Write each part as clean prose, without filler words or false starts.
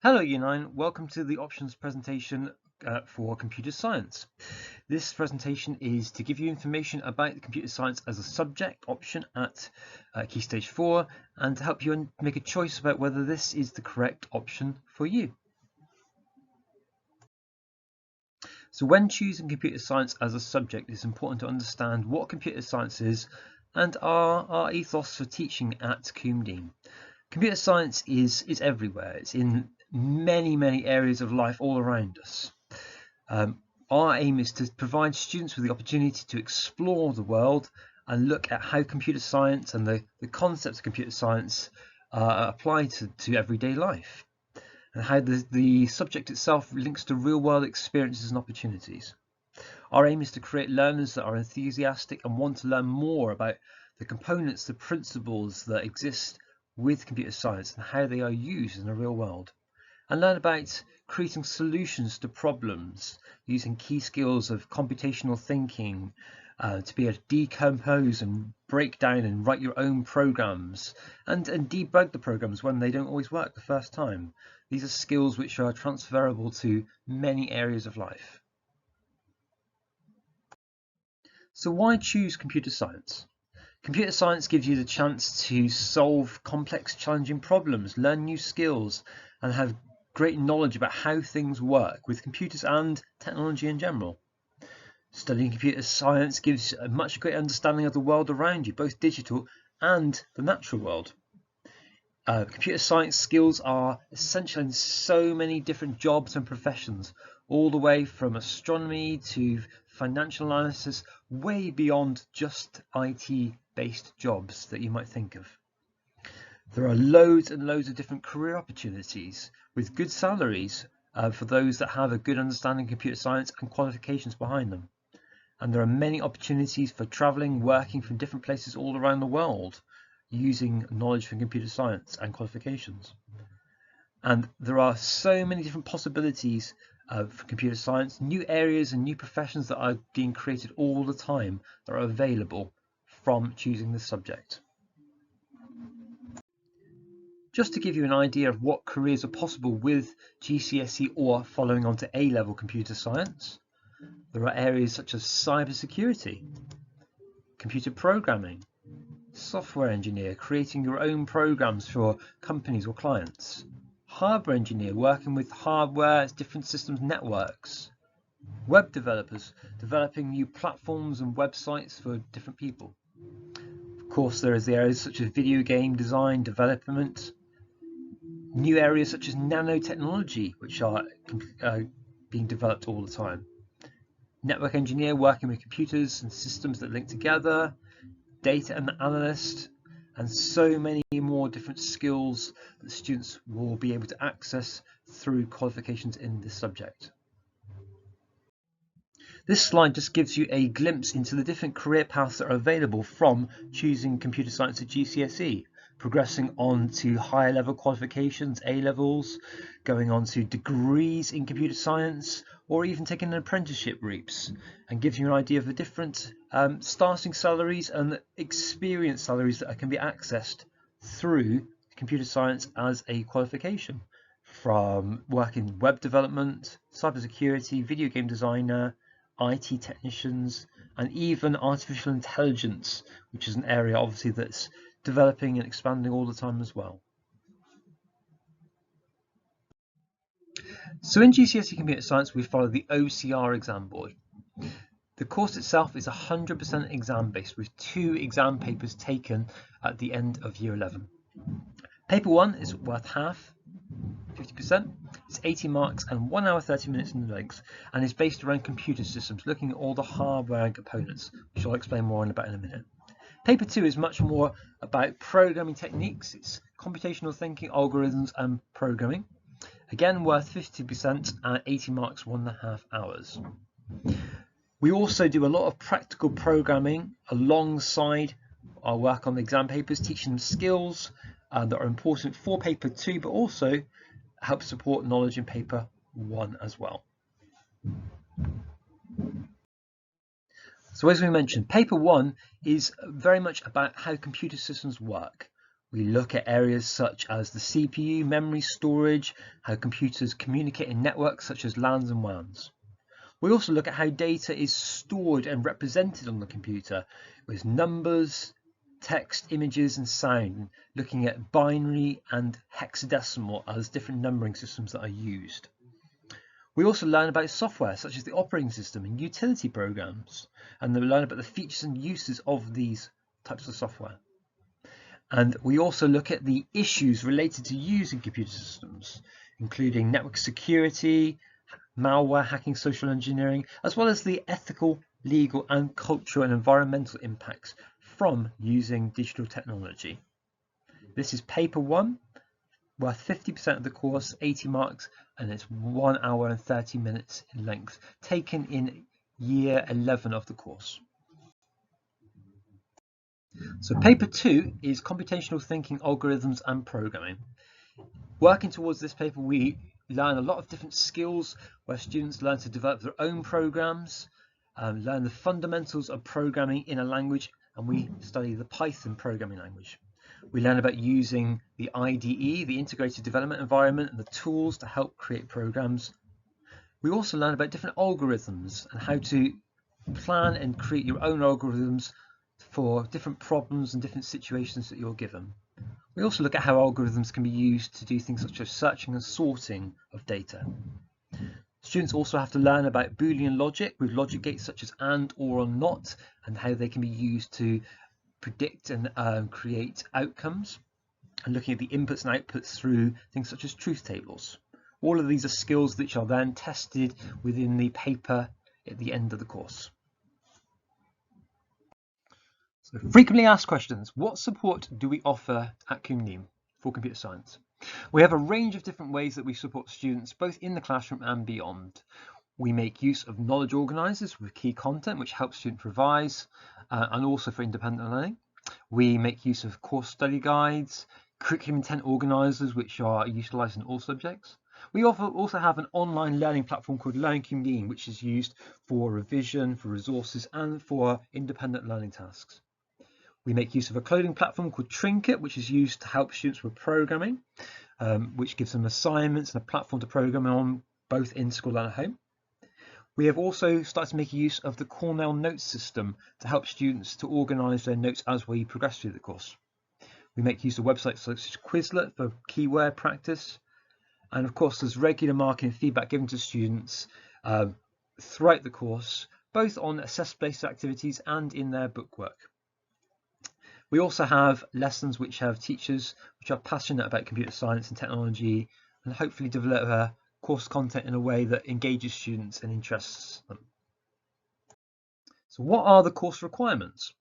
Hello Year 9, welcome to the options presentation for computer science. This presentation is to give you information about computer science as a subject option at Key Stage 4 and to help you make a choice about whether this is the correct option for you. So when choosing computer science as a subject, it's important to understand what computer science is and our ethos for teaching at Coombe. Computer science is everywhere. It's in many areas of life all around us. Our aim is to provide students with the opportunity to explore the world and look at how computer science and the concepts of computer science apply to everyday life, and how the subject itself links to real-world experiences and opportunities. Our aim is to create learners that are enthusiastic and want to learn more about the components, the principles that exist with computer science and how they are used in the real world, and learn about creating solutions to problems using key skills of computational thinking, to be able to decompose and break down and write your own programs and debug the programs when they don't always work the first time. These are skills which are transferable to many areas of life. So why choose computer science? Computer science gives you the chance to solve complex, challenging problems, learn new skills, and have great knowledge about how things work with computers and technology in general. Studying computer science gives a much greater understanding of the world around you, both digital and the natural world. Computer science skills are essential in so many different jobs and professions, all the way from astronomy to financial analysis, way beyond just IT-based jobs that you might think of. There are loads and loads of different career opportunities with good salaries for those that have a good understanding of computer science and qualifications behind them. And there are many opportunities for traveling, working from different places all around the world using knowledge from computer science and qualifications. And there are so many different possibilities for computer science, new areas and new professions that are being created all the time that are available from choosing this subject. Just to give you an idea of what careers are possible with GCSE or following on to A-level computer science, there are areas such as cybersecurity, computer programming, software engineer, creating your own programs for companies or clients, hardware engineer, working with hardware, different systems, networks, web developers, developing new platforms and websites for different people. Of course, there is the areas such as video game design, development, new areas such as nanotechnology, which are being developed all the time. Network engineer, working with computers and systems that link together, data analyst, and so many more different skills that students will be able to access through qualifications in this subject. This slide just gives you a glimpse into the different career paths that are available from choosing computer science at GCSE, progressing on to higher level qualifications, A-levels, going on to degrees in computer science, or even taking an apprenticeship routes, and gives you an idea of the different starting salaries and experience salaries that can be accessed through computer science as a qualification, from working web development, cybersecurity, video game designer, IT technicians, and even artificial intelligence, which is an area obviously that's developing and expanding all the time as well. So in GCSE Computer Science, we follow the OCR exam board. The course itself is 100% exam based, with 2 exam papers taken at the end of year 11. Paper 1 is worth half, 50%. It's 80 marks and 1 hour 30 minutes in length, and is based around computer systems, looking at all the hardware and components, which I'll explain more about in a minute. Paper 2 is much more about programming techniques. It's computational thinking, algorithms and programming. Again, worth 50% and 80 marks, 1.5 hours. We also do a lot of practical programming alongside our work on the exam papers, teaching them skills that are important for paper 2, but also help support knowledge in paper 1 as well. So as we mentioned, paper 1 is very much about how computer systems work. We look at areas such as the CPU, memory storage, how computers communicate in networks such as LANs and WANs. We also look at how data is stored and represented on the computer with numbers, text, images and sound, looking at binary and hexadecimal as different numbering systems that are used. We also learn about software such as the operating system and utility programs, and we learn about the features and uses of these types of software. And we also look at the issues related to using computer systems, including network security, malware, hacking, social engineering, as well as the ethical, legal and cultural and environmental impacts from using digital technology. This is paper 1, worth 50% of the course, 80 marks, and it's 1 hour and 30 minutes in length, taken in year 11 of the course. So paper 2 is computational thinking, algorithms and programming. Working towards this paper, we learn a lot of different skills where students learn to develop their own programs, learn the fundamentals of programming in a language, and we study the Python programming language. We learn about using the IDE, the integrated development environment, and the tools to help create programs. We also learn about different algorithms and how to plan and create your own algorithms for different problems and different situations that you're given. We also look at how algorithms can be used to do things such as searching and sorting of data. Students also have to learn about Boolean logic with logic gates such as and, or not, and how they can be used to predict and create outcomes, and looking at the inputs and outputs through things such as truth tables. All of these are skills which are then tested within the paper at the end of the course. So, frequently asked questions. What support do we offer at Coombe for computer science? We have a range of different ways that we support students both in the classroom and beyond. We make use of knowledge organisers with key content which helps students revise and also for independent learning. We make use of course study guides, curriculum intent organisers which are utilised in all subjects. We also have an online learning platform called Learning Coombe, which is used for revision, for resources and for independent learning tasks. We make use of a coding platform called Trinket, which is used to help students with programming, which gives them assignments and a platform to program on both in school and at home. We have also started to make use of the Cornell Notes system to help students to organise their notes as we progress through the course. We make use of websites such as Quizlet for keyword practice. And of course, there's regular marking and feedback given to students throughout the course, both on assessment-based activities and in their bookwork. We also have lessons which have teachers which are passionate about computer science and technology and hopefully develop course content in a way that engages students and interests them. So what are the course requirements?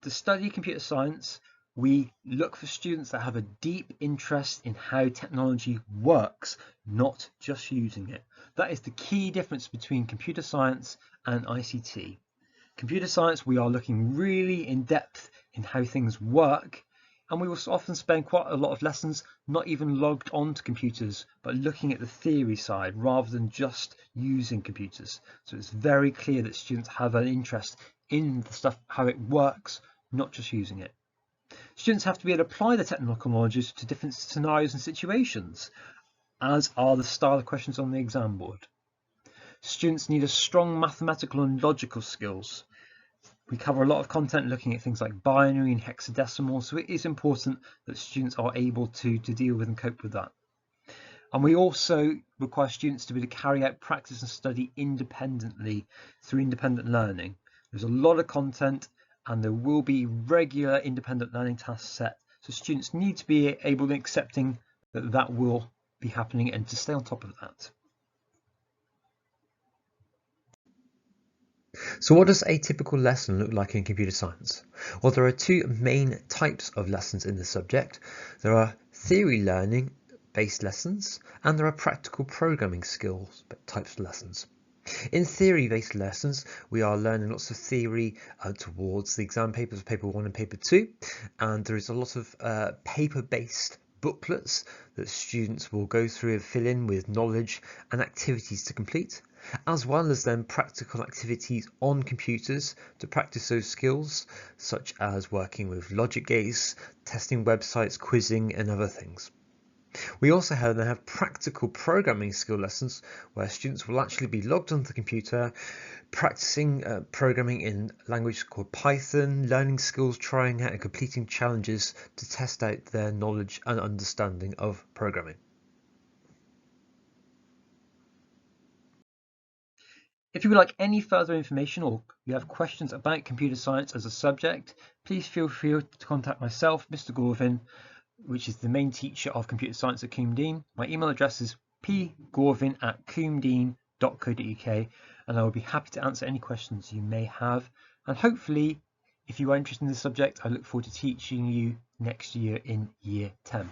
To study computer science, we look for students that have a deep interest in how technology works, not just using it. That is the key difference between computer science and ICT. Computer science, we are looking really in depth in how things work, and we will often spend quite a lot of lessons not even logged onto computers, but looking at the theory side rather than just using computers. So it's very clear that students have an interest in the stuff, how it works, not just using it. Students have to be able to apply the technical knowledge to different scenarios and situations, as are the style of questions on the exam board. Students need a strong mathematical and logical skills. We cover a lot of content looking at things like binary and hexadecimal, so it is important that students are able to deal with and cope with that. And we also require students to be able to carry out practice and study independently through independent learning. There's a lot of content and there will be regular independent learning tasks set, so students need to be able to accepting that that will be happening and to stay on top of that. So what does a typical lesson look like in computer science? Well, there are two main types of lessons in this subject. There are theory learning based lessons and there are practical programming skills types of lessons. In theory-based lessons, we are learning lots of theory towards the exam papers, paper 1 and paper 2, and there is a lot of paper-based booklets that students will go through and fill in with knowledge and activities to complete, as well as then practical activities on computers to practice those skills, such as working with logic gates, testing websites, quizzing, and other things. We also have practical programming skill lessons where students will actually be logged onto the computer, practicing programming in language called Python, learning skills, trying out and completing challenges to test out their knowledge and understanding of programming. If you would like any further information or you have questions about computer science as a subject, please feel free to contact myself, Mr. Gorvin, which is the main teacher of computer science at Coombe. My email address is pgorvin@coombe.co.uk, and I will be happy to answer any questions you may have. And hopefully, if you are interested in this subject, I look forward to teaching you next year in year 10.